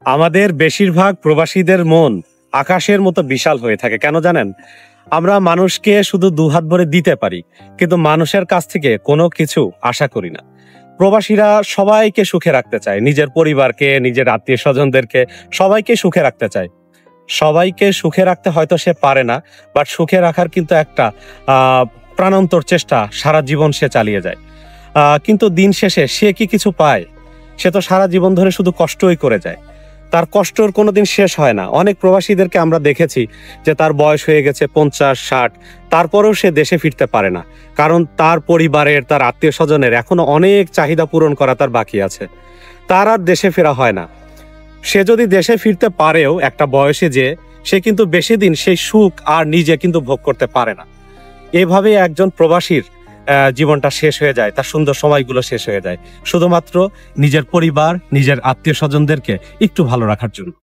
আমাদের বেশিরভাগ প্রবাসীদের মন আকাশের মতো বিশাল হয়ে থাকে। কেন জানেন? আমরা মানুষকে শুধু দুহাত ভরে দিতে পারি, কিন্তু মানুষের কাছ থেকে কোনো কিছু আশা করি না। প্রবাসীরা সবাইকে সুখে রাখতে চায়, নিজের পরিবারকে, নিজের আত্মীয় স্বজনদেরকে, সবাইকে সুখে রাখতে চায়। সবাইকে সুখে রাখতে হয়তো সে পারে না, বাট সুখে রাখার কিন্তু একটা প্রাণান্তর চেষ্টা সারা জীবন সে চালিয়ে যায়। কিন্তু দিন শেষে সে কি কিছু পায়? সে তো সারা জীবন ধরে শুধু কষ্টই করে যায়। তার কষ্টর কোনোদিন শেষ হয় না। অনেক প্রবাসীদেরকে আমরা দেখেছি যে তার বয়স হয়ে গেছে 50-60, তারপরেও সে দেশে ফিরতে পারে না, কারণ তার পরিবারের, তার আত্মীয় স্বজনের এখনো অনেক চাহিদা পূরণ করা তার বাকি আছে। তার আর দেশে ফেরা হয় না। সে যদি দেশে ফিরতে পারেও একটা বয়সে, যে সে কিন্তু বেশি দিন সেই সুখ আর নিজে কিন্তু ভোগ করতে পারে না। এভাবে একজন প্রবাসীর জীবনটা শেষ হয়ে যায়, তার সুন্দর সময়গুলো শেষ হয়ে যায়, শুধুমাত্র নিজের পরিবার, নিজের আত্মীয় স্বজনদেরকে একটু ভালো রাখার জন্য।